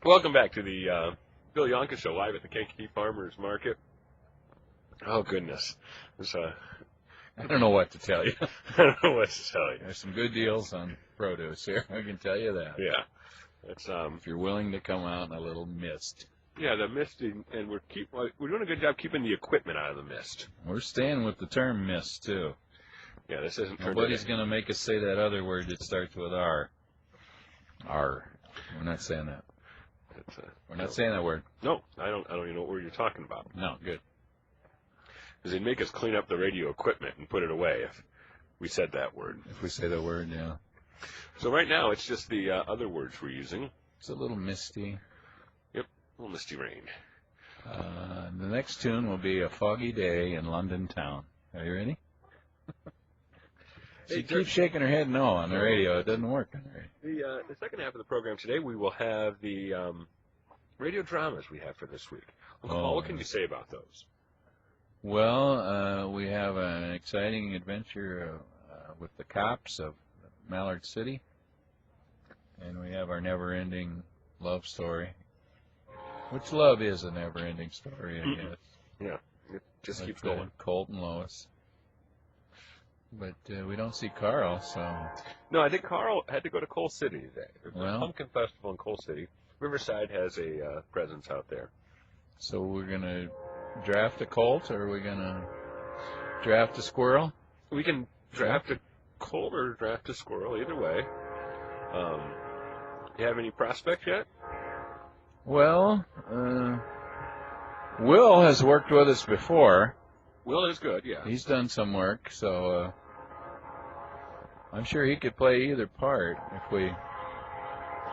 Welcome back to the Bill Yohnka Show, live at the Kankakee Farmers Market. Oh, goodness. I don't know what to tell you. I don't know what to tell you. There's some good deals on produce here, I can tell you that. Yeah. It's, if you're willing to come out in a little mist. Yeah, the mist, and we're doing a good job keeping the equipment out of the mist. We're staying with the term mist, too. Yeah, this isn't turned Nobody's going to make us say that other word that starts with R. R. We're not saying that. We're not saying that word. No, I don't even know what word you're talking about. No, good. Because they'd make us clean up the radio equipment and put it away if we said that word. If we say that word, yeah. So right now, it's just the other words we're using. It's a little misty. Yep, a little misty rain. The next tune will be A Foggy Day in London Town. Are you ready? She keeps shaking her head no on the radio. It doesn't work on the radio. The second half of the program today, we will have the radio dramas we have for this week. Uncle Paul, what can you say about those? Well, we have an exciting adventure with the cops of Mallard City, and we have our never-ending love story, which love is a never-ending story, I guess. Yeah, it just keeps going. Colt and Lois. But we don't see Carl, so... No, I think Carl had to go to Coal City today. There's a pumpkin festival in Coal City. Riverside has a presence out there. So we're going to draft a Colt, or are we going to draft a squirrel? We can draft a Colt or draft a squirrel, either way. You have any prospects yet? Well, Will has worked with us before. Will is good, yeah. He's done some work, so I'm sure he could play either part if we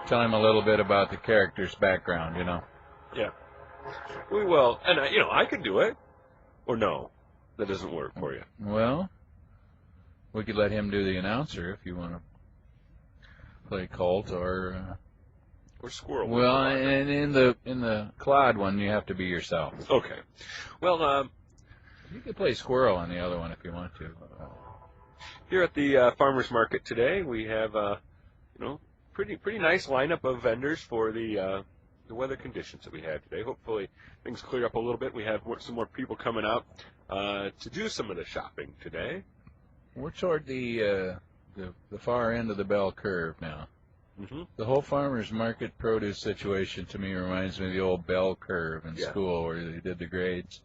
tell him a little bit about the character's background, you know. Yeah. We will. And, I could do it. Or no, that doesn't work for you. Well, we could let him do the announcer if you want to play Colt or Squirrel. Well, and in the Clyde one, you have to be yourself. Okay. Well, you could play Squirrel on the other one if you want to. Here at the farmers market today, we have pretty nice lineup of vendors for the weather conditions that we had today. Hopefully things clear up a little bit. We have some more people coming out to do some of the shopping today. We're toward the far end of the bell curve now. Mm-hmm. The whole farmers market produce situation to me reminds me of the old bell curve in school where they did the grades.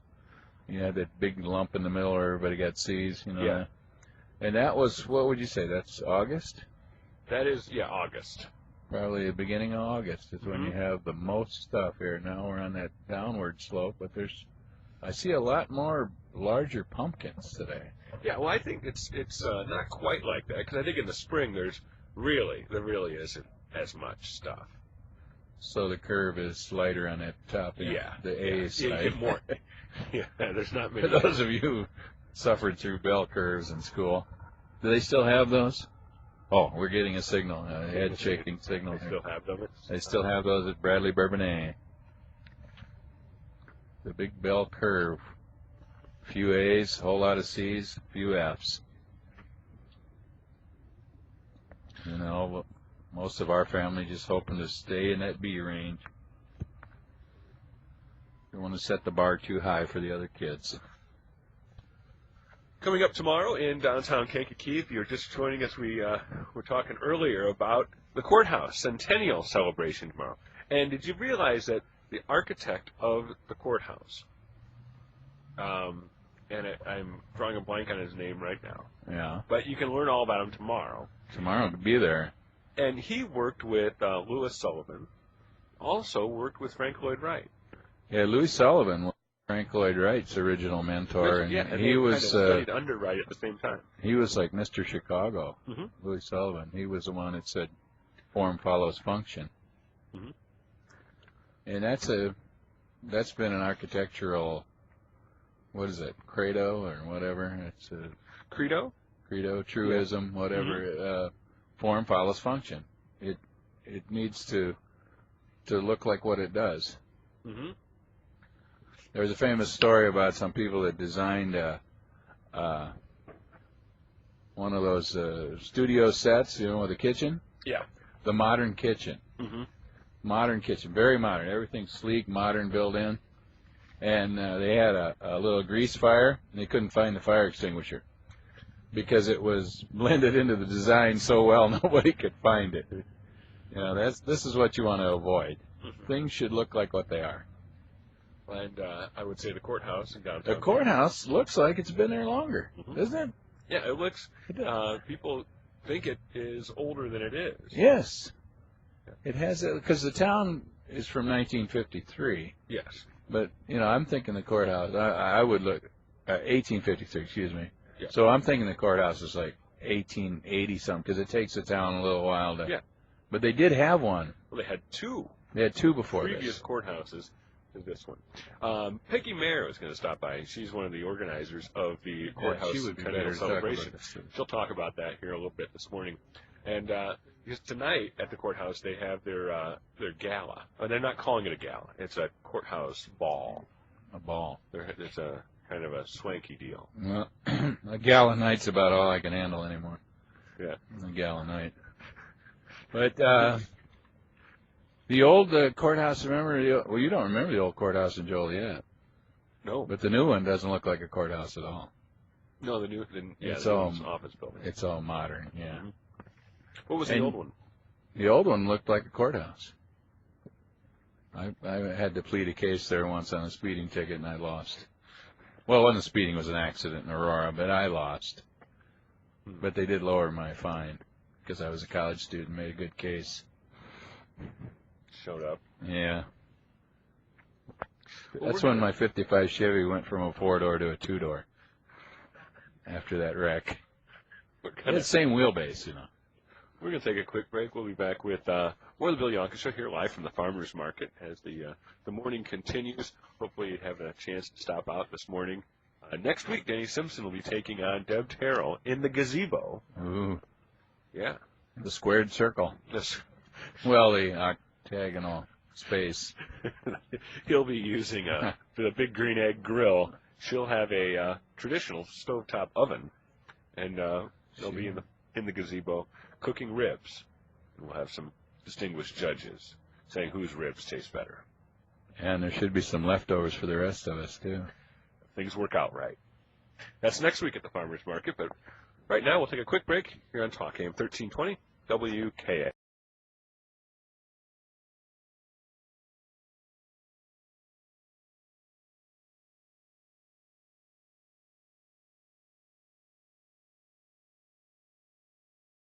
You had that big lump in the middle where everybody got C's, you know. Yeah. And that was, what would you say, that's August? That is, August. Probably the beginning of August is when you have the most stuff here. Now we're on that downward slope, but I see a lot more larger pumpkins today. Yeah, well, I think it's not quite like that, because I think in the spring there really isn't as much stuff. So the curve is lighter on that top end, the A side. Yeah, you get more. Yeah, there's not many. For those of you who suffered through bell curves in school, do they still have those? Oh, we're getting a signal, a head-shaking signal. They still have them? They still have those at Bradley Bourbonnais. The big bell curve. Few A's, whole lot of C's, few F's. You know, most of our family just hoping to stay in that B range. Don't want to set the bar too high for the other kids. Coming up tomorrow in downtown Kankakee, if you're just joining us, we were talking earlier about the courthouse centennial celebration tomorrow. And did you realize that the architect of the courthouse, I'm drawing a blank on his name right now. Yeah. But you can learn all about him tomorrow. Tomorrow to be there. And he worked with Louis Sullivan, also worked with Frank Lloyd Wright. Yeah, Louis Sullivan was Frank Lloyd Wright's original mentor, and he was studied under Wright at the same time. He was like Mr. Chicago, Louis Sullivan. He was the one that said, "Form follows function," and that's been an architectural, what is it, credo or whatever? It's a credo, truism, whatever. Form follows function. It needs to look like what it does. There's a famous story about some people that designed one of those studio sets, you know, with a kitchen. Yeah. The modern kitchen. modern kitchen, very modern. Everything's sleek, modern, built in. And they had a little grease fire, and they couldn't find the fire extinguisher because it was blended into the design so well nobody could find it. You know, this is what you want to avoid. Things should look like what they are. And I would say the courthouse in downtown. The courthouse looks like it's been there longer, doesn't it? Yeah, it looks. People think it is older than it is. Yes, it has, because the town is from 1953. Yes. But you know, I'm thinking the courthouse. I would look 1853. Excuse me. Yeah. So I'm thinking the courthouse is like 1880 something, because it takes the town a little while to. Yeah. But they did have one. Well, they had two. They had two before previous this. courthouses. This one. Peggy Mayer is going to stop by. She's one of the organizers of the courthouse centennial celebration. She'll talk about that here a little bit this morning. And because tonight at the courthouse they have their gala. Oh, they're not calling it a gala. It's a courthouse ball. A ball. It's a kind of a swanky deal. Well, a gala night's about all I can handle anymore. Yeah. A gala night. But the old courthouse, remember? Well, you don't remember the old courthouse in Joliet. No. But the new one doesn't look like a courthouse at all. No, the new it's all all office building. It's all modern, yeah. Mm-hmm. What was the old one? The old one looked like a courthouse. I had to plead a case there once on a speeding ticket, and I lost. Well, it wasn't speeding; it was an accident in Aurora, but I lost. But they did lower my fine because I was a college student, made a good case. Showed up. Yeah. Well, that's when my 55 Chevy went from a 4-door to a 2-door after that wreck. It's the same wheelbase, you know. We're going to take a quick break. We'll be back with more of the Bill Yohnka Show here live from the Farmers Market as the morning continues. Hopefully you have a chance to stop out this morning. Next week, Denny Simpson will be taking on Deb Terrell in the gazebo. Ooh. Yeah. The squared circle. Well, the octagonal space. He'll be using for the big green egg grill. She'll have a traditional stovetop oven, and they'll be in the gazebo cooking ribs. And we'll have some distinguished judges saying whose ribs taste better. And there should be some leftovers for the rest of us too. Things work out right. That's next week at the Farmers Market, but right now we'll take a quick break here on Talk AM 1320 WKA.